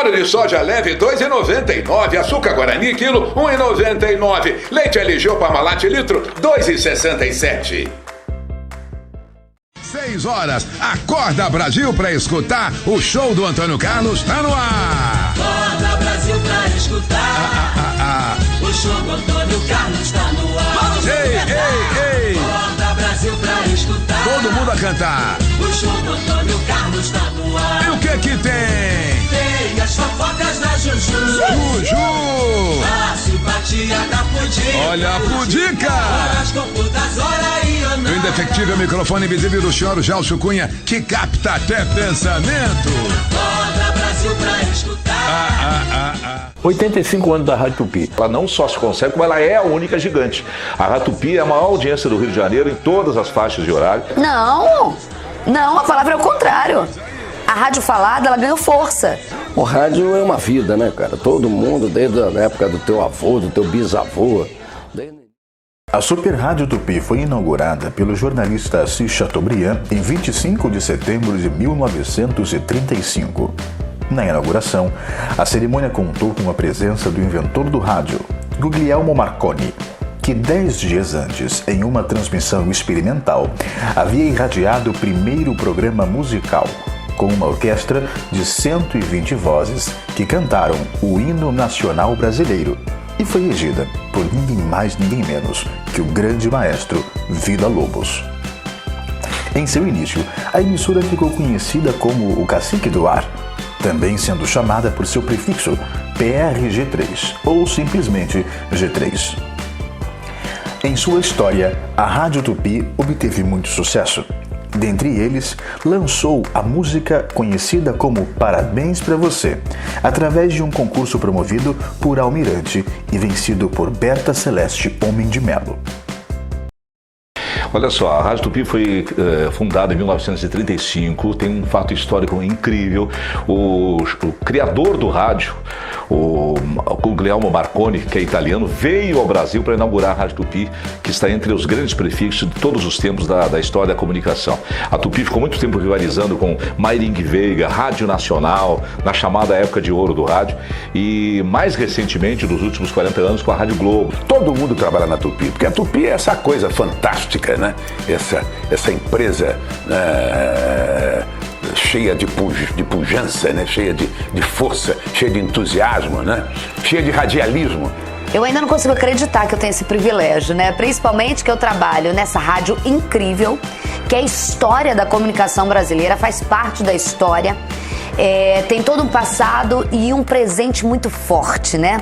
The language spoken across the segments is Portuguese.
Óleo de soja leve, 2,99. Açúcar Guarani, quilo, 1,99. Leite LG Parmalat, litro, 2,67. 6 horas, acorda Brasil pra escutar o show do Antônio Carlos, tá no ar. Acorda Brasil pra escutar o show do Antônio Carlos, tá no ar. Ei, ei, ei. Acorda Brasil pra escutar Todo mundo a cantar. o show do Antônio Carlos, tá no ar. E o que que tem? Tem as fofocas da Juju, Juju. a simpatia da Pudica. Olha a Pudica. Horóscopo da Zora e Ana. O indefectível microfone invisível do senhor Gelson Cunha, que capta até pensamento. Acorda Brasil pra escutar. 85 anos da Rádio Tupi. Ela não só se consegue, como ela é a única gigante. A Rádio Tupi é a maior audiência do Rio de Janeiro em todas as faixas de horário. Não, a palavra é o contrário. A rádio falada, ela ganhou força. O rádio é uma vida, né, cara? Todo mundo, desde a época do teu avô, do teu bisavô. A Super Rádio Tupi foi inaugurada pelo jornalista Assis Chateaubriand em 25 de setembro de 1935. Na inauguração, a cerimônia contou com a presença do inventor do rádio, Guglielmo Marconi, que 10 dias antes, em uma transmissão experimental, havia irradiado o primeiro programa musical, com uma orquestra de 120 vozes que cantaram o hino nacional brasileiro, e foi regida por ninguém mais, ninguém menos que o grande maestro Villa-Lobos. Em seu início, a emissora ficou conhecida como o Cacique do Ar, também sendo chamada por seu prefixo PRG3 ou simplesmente G3. Em sua história, a Rádio Tupi obteve muito sucesso. Dentre eles, lançou a música conhecida como Parabéns Pra Você, através de um concurso promovido por Almirante e vencido por Berta Celeste Homem de Melo. Olha só, a Rádio Tupi foi fundada em 1935, tem um fato histórico incrível. O criador do rádio, o Guglielmo Marconi, que é italiano, veio ao Brasil para inaugurar a Rádio Tupi, que está entre os grandes prefixos de todos os tempos da história da comunicação. A Tupi ficou muito tempo rivalizando com Mairingue Veiga, Rádio Nacional, na chamada época de ouro do rádio, e mais recentemente, nos últimos 40 anos, com a Rádio Globo. Todo mundo trabalha na Tupi, porque a Tupi é essa coisa fantástica, né? Essa empresa cheia de pujança, né? Cheia de força, cheia de entusiasmo, né? Cheia de radialismo. Eu ainda não consigo acreditar que eu tenho esse privilégio, né? Principalmente que eu trabalho nessa rádio incrível, que é a história da comunicação brasileira, faz parte da história, tem todo um passado e um presente muito forte, né?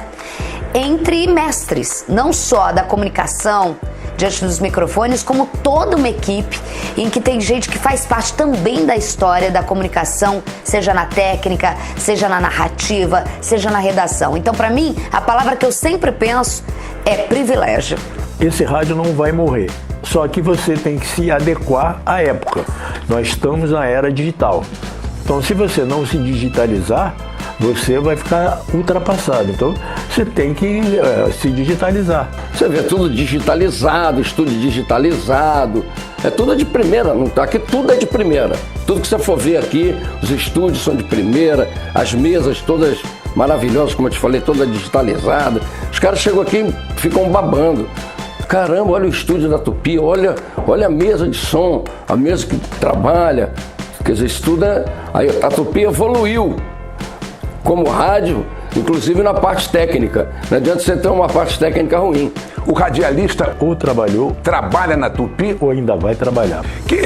Entre mestres, não só da comunicação, diante dos microfones, como toda uma equipe em que tem gente que faz parte também da história da comunicação, seja na técnica, seja na narrativa, seja na redação. Então, para mim, a palavra que eu sempre penso é privilégio. Esse rádio não vai morrer, só que você tem que se adequar à época. Nós estamos na era digital. Então, se você não se digitalizar, você vai ficar ultrapassado. Então, você tem que se digitalizar. Você vê tudo digitalizado, estúdio digitalizado, é tudo de primeira, aqui tudo é de primeira. Tudo que você for ver aqui, os estúdios são de primeira, as mesas todas maravilhosas, como eu te falei, toda digitalizada. Os caras chegam aqui e ficam babando. Caramba, olha o estúdio da Tupi, olha a mesa de som, a mesa que trabalha. Quer dizer, isso tudo a Tupi evoluiu como rádio, inclusive na parte técnica. Não adianta você ter uma parte técnica ruim. O radialista ou trabalhou, trabalha na Tupi, ou ainda vai trabalhar.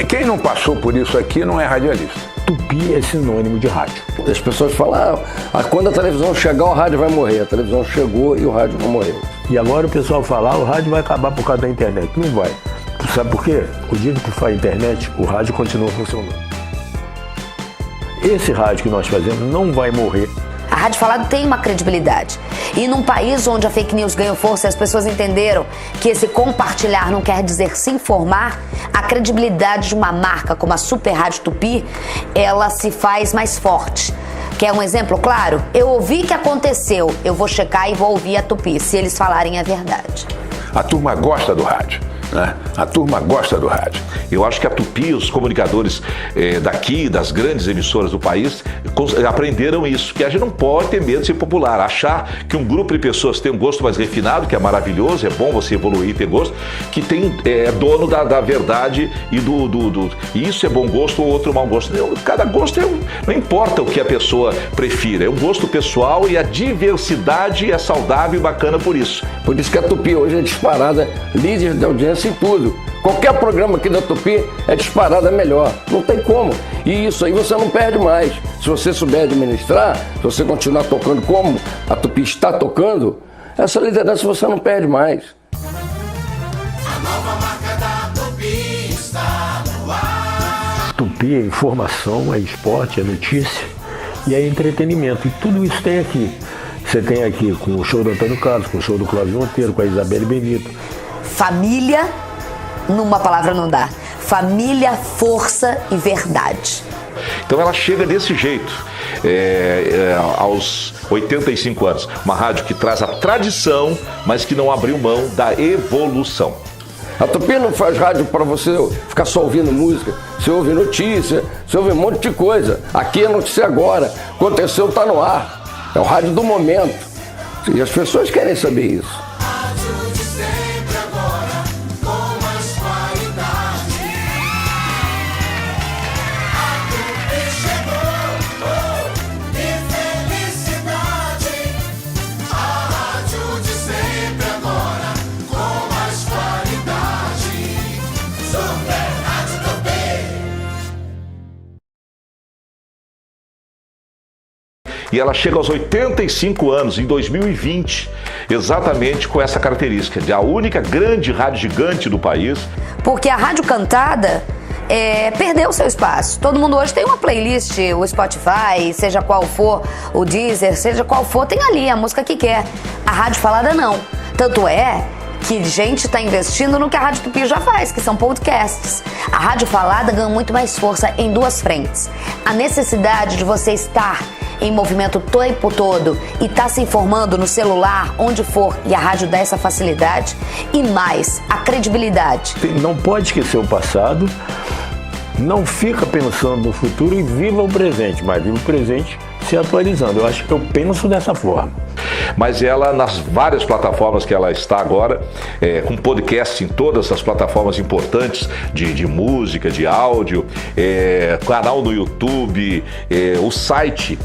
Quem não passou por isso aqui não é radialista. Tupi é sinônimo de rádio. As pessoas falam, quando a televisão chegar, o rádio vai morrer. A televisão chegou e o rádio não morreu. E agora o pessoal fala, o rádio vai acabar por causa da internet. Não vai. Sabe por quê? O dia que tu faz internet, o rádio continua funcionando. Esse rádio que nós fazemos não vai morrer. A rádio falada tem uma credibilidade. E num país onde a fake news ganhou força e as pessoas entenderam que esse compartilhar não quer dizer se informar, a credibilidade de uma marca como a Super Rádio Tupi, ela se faz mais forte. Quer um exemplo claro? Eu ouvi que aconteceu, eu vou checar e vou ouvir a Tupi, se eles falarem a verdade. A turma gosta do rádio. né? A turma gosta do rádio. Eu acho que a Tupi, os comunicadores daqui, das grandes emissoras do país, aprenderam isso, que a gente não pode ter medo de ser popular, achar que um grupo de pessoas tem um gosto mais refinado, que é maravilhoso, é bom você evoluir e ter gosto, que é dono da verdade e e isso é bom gosto ou outro mau gosto. Cada gosto não importa o que a pessoa prefira, é um gosto pessoal e a diversidade é saudável e bacana por isso. Por isso que a Tupi hoje é disparada, líder de audiência em tudo. Qualquer programa aqui da Tupi é disparada melhor, não tem como. E isso aí você não perde mais. Se você souber administrar, se você continuar tocando como a Tupi está tocando, essa liderança você não perde mais. A nova marca da Tupi está no ar. Tupi é informação, é esporte, é notícia e é entretenimento. E tudo isso tem aqui. Você tem aqui com o show do Antônio Carlos, com o show do Cláudio Monteiro, com a Isabelle Benito. Família, numa palavra não dá. Família, força e verdade. Então ela chega desse jeito, aos 85 anos. Uma rádio que traz a tradição, mas que não abriu mão da evolução. A Tupi não faz rádio para você ficar só ouvindo música. Você ouve notícia, você ouve um monte de coisa. Aqui é notícia agora. Aconteceu, tá no ar. É o rádio do momento. E as pessoas querem saber isso. Rádio de sempre agora, com mais qualidade. A Tupi chegou, e felicidade. A rádio de sempre agora, com mais qualidade. Super Rádio Tupi. E ela chega aos 85 anos, em 2020, exatamente com essa característica de a única grande rádio gigante do país. Porque a rádio cantada perdeu seu espaço. Todo mundo hoje tem uma playlist, o Spotify, seja qual for, o Deezer, seja qual for, tem ali a música que quer. A rádio falada não. Tanto é que gente está investindo no que a Rádio Tupi já faz, que são podcasts. A rádio falada ganha muito mais força em duas frentes. A necessidade de você estar em movimento o tempo todo e estar se informando no celular, onde for, e a rádio dá essa facilidade. E mais, a credibilidade. Não pode esquecer o passado, não fica pensando no futuro e viva o presente, mas viva o presente se atualizando. Eu acho que eu penso dessa forma. Mas ela, nas várias plataformas que ela está agora, com podcast em todas as plataformas importantes de música, de áudio, canal no YouTube, o site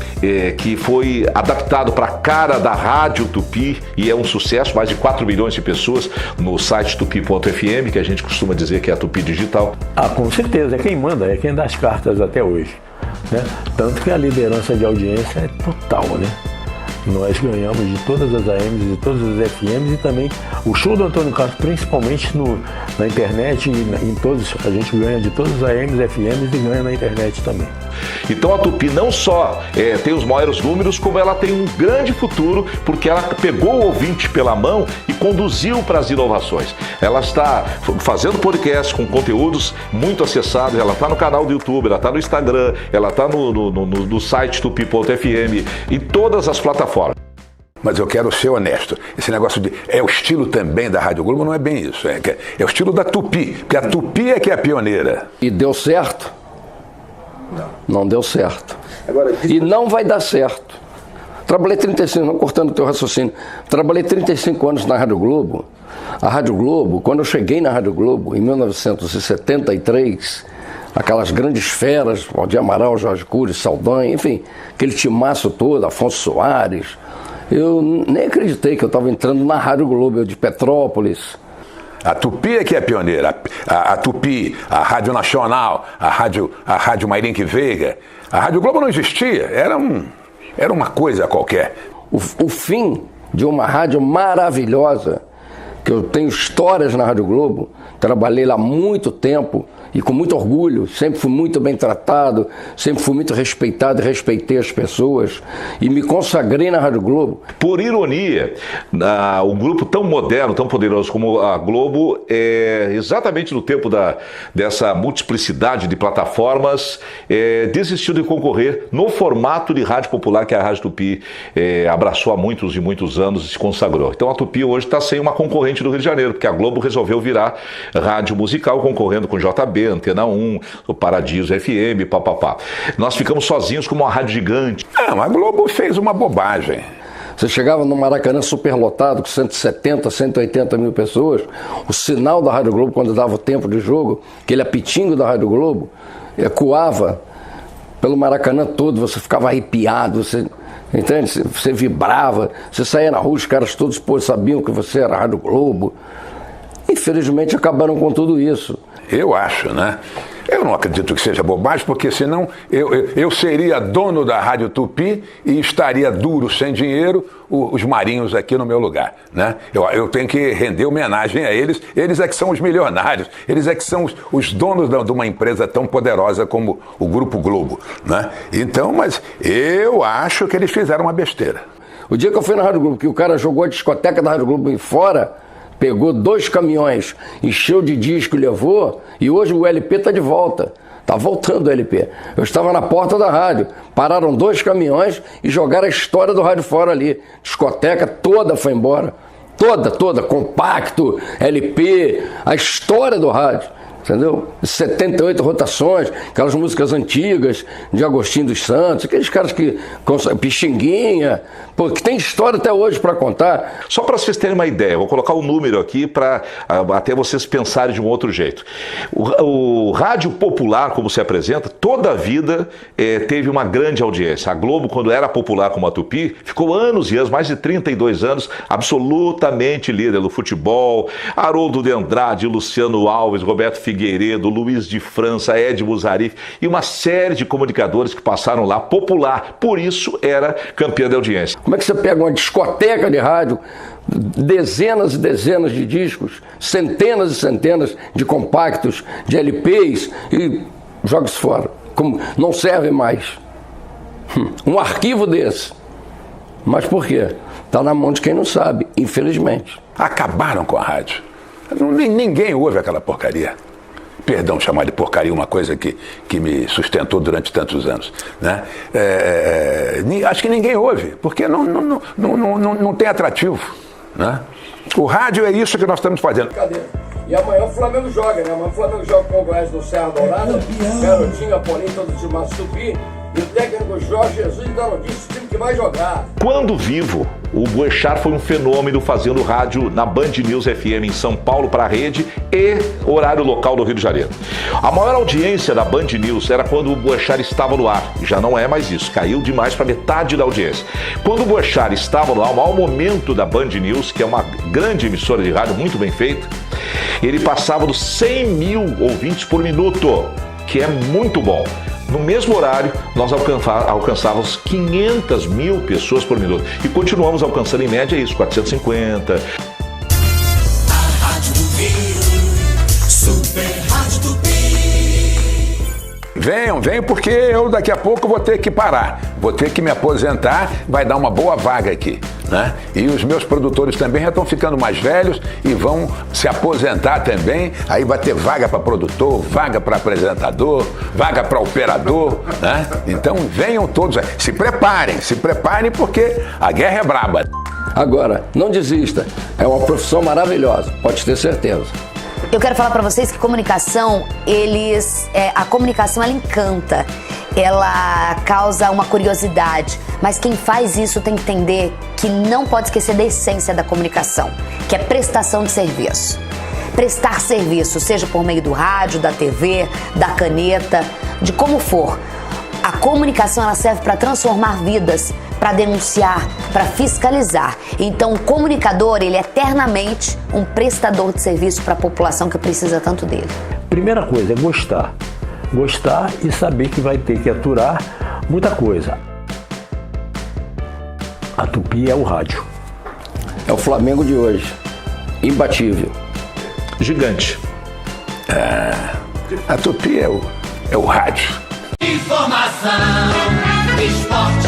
que foi adaptado para a cara da Rádio Tupi e é um sucesso, mais de 4 milhões de pessoas no site tupi.fm, que a gente costuma dizer que é a Tupi Digital. Ah, com certeza, é quem manda, é quem dá as cartas até hoje, né? Tanto que a liderança de audiência é total, né? Nós ganhamos de todas as AMs, de todas as FMs e também o show do Antônio Carlos, principalmente na internet, em todos, a gente ganha de todas as AMs, FMs e ganha na internet também. Então a Tupi não só tem os maiores números, como ela tem um grande futuro, porque ela pegou o ouvinte pela mão e conduziu para as inovações. Ela está fazendo podcast com conteúdos muito acessados, ela está no canal do YouTube, ela está no Instagram, ela está no site tupi.fm, em todas as plataformas. Mas eu quero ser honesto. Esse negócio de é o estilo também da Rádio Globo, não é bem isso. É o estilo da Tupi, porque a Tupi é que é a pioneira. E deu certo? Não deu certo. E não vai dar certo. Trabalhei 35, não cortando o teu raciocínio, trabalhei 35 anos na Rádio Globo. A Rádio Globo, quando eu cheguei na Rádio Globo, em 1973, aquelas grandes feras, Valdir Amaral, Jorge Cury, Saldanha, enfim, aquele timaço todo, Afonso Soares, eu nem acreditei que eu estava entrando na Rádio Globo, eu de Petrópolis. A Tupi é que é pioneira. A Tupi, a Rádio Nacional, a Rádio Mairinque Veiga. A Rádio Globo não existia, era uma coisa qualquer. O fim de uma rádio maravilhosa, que eu tenho histórias na Rádio Globo, trabalhei lá há muito tempo e com muito orgulho, sempre fui muito bem tratado, sempre fui muito respeitado e respeitei as pessoas e me consagrei na Rádio Globo. Por ironia, um grupo tão moderno, tão poderoso como a Globo, exatamente no tempo dessa multiplicidade de plataformas, desistiu de concorrer no formato de rádio popular que a Rádio Tupi abraçou há muitos e muitos anos e se consagrou. Então a Tupi hoje está sem uma concorrente do Rio de Janeiro, porque a Globo resolveu virar rádio musical, concorrendo com JB, Antena 1, o Paradiso FM, papapá. Nós ficamos sozinhos como uma rádio gigante. A Globo fez uma bobagem. Você chegava no Maracanã superlotado, com 170, 180 mil pessoas, o sinal da Rádio Globo, quando dava o tempo de jogo, aquele apitingo da Rádio Globo, ecoava pelo Maracanã todo, você ficava arrepiado, você, entende? Você vibrava, você saía na rua, os caras todos sabiam que você era a Rádio Globo. Infelizmente acabaram com tudo isso. Eu acho, né? Eu não acredito que seja bobagem, porque senão eu seria dono da Rádio Tupi e estaria duro, sem dinheiro, os marinhos aqui no meu lugar, né? Eu tenho que render homenagem a eles. Eles é que são os milionários, eles é que são os donos de uma empresa tão poderosa como o Grupo Globo, né? Então, mas eu acho que eles fizeram uma besteira. O dia que eu fui na Rádio Globo, que o cara jogou a discoteca da Rádio Globo fora, pegou 2 caminhões, encheu de disco e levou, e hoje o LP está de volta. Está voltando o LP. Eu estava na porta da rádio, pararam 2 caminhões e jogaram a história do rádio fora ali. Discoteca toda foi embora. Toda. Compacto, LP, a história do rádio. Entendeu? 78 rotações, aquelas músicas antigas de Agostinho dos Santos, aqueles caras que... Pixinguinha, pô, que tem história até hoje para contar. Só para vocês terem uma ideia, vou colocar um número aqui para até vocês pensarem de um outro jeito. O rádio popular, como se apresenta, toda a vida teve uma grande audiência. A Globo, quando era popular como a Tupi, ficou anos e anos, mais de 32 anos, absolutamente líder no futebol. Haroldo de Andrade, Luciano Alves, Roberto Figueiredo, Luiz de França, Ed Musarif e uma série de comunicadores que passaram lá, popular. Por isso era campeã de audiência. Como é que você pega uma discoteca de rádio, dezenas e dezenas de discos, centenas e centenas de compactos, de LPs e joga isso fora? Como não serve mais. Um arquivo desse. Mas por quê? Está na mão de quem não sabe, infelizmente. Acabaram com a rádio. Ninguém ouve aquela porcaria. Perdão chamar de porcaria uma coisa que me sustentou durante tantos anos, né? Acho que ninguém ouve, porque não tem atrativo, né? O rádio é isso que nós estamos fazendo. Cadê? E amanhã o Flamengo joga, né? Amanhã o Flamengo joga com o Goiás do Serra Dourada, Garotinho, Apolinho, todo de Márcio Tupi. E o técnico Jorge Jesus ainda não disse o time que vai jogar. Quando vivo, o Boechat foi um fenômeno fazendo rádio na Band News FM em São Paulo para a rede e horário local do Rio de Janeiro. A maior audiência da Band News era quando o Boechat estava no ar. Já não é mais isso, caiu demais para metade da audiência. Quando o Boechat estava no ar, o maior momento da Band News, que é uma grande emissora de rádio muito bem feita, ele passava dos 100 mil ouvintes por minuto, que é muito bom. No mesmo horário, nós alcançávamos 500 mil pessoas por minuto. E continuamos alcançando em média isso, 450. A Rádio Tupi, Super Rádio Tupi. Venham, porque eu daqui a pouco vou ter que parar. Vou ter que me aposentar, vai dar uma boa vaga aqui, né? E os meus produtores também já estão ficando mais velhos e vão se aposentar também. Aí vai ter vaga para produtor, vaga para apresentador, vaga para operador, né? Então venham todos, se preparem porque a guerra é braba. Agora, não desista, é uma profissão maravilhosa, pode ter certeza. Eu quero falar para vocês que comunicação, a comunicação ela encanta, ela causa uma curiosidade, mas quem faz isso tem que entender que não pode esquecer da essência da comunicação, que é prestação de serviço. Prestar serviço, seja por meio do rádio, da TV, da caneta, de como for. A comunicação ela serve para transformar vidas, para denunciar, para fiscalizar. Então o comunicador, ele é eternamente um prestador de serviço para a população que precisa tanto dele. Primeira coisa é gostar. Gostar e saber que vai ter que aturar muita coisa. A Tupi é o rádio. É o Flamengo de hoje. Imbatível. Gigante. A Tupi é o rádio. Informação, esporte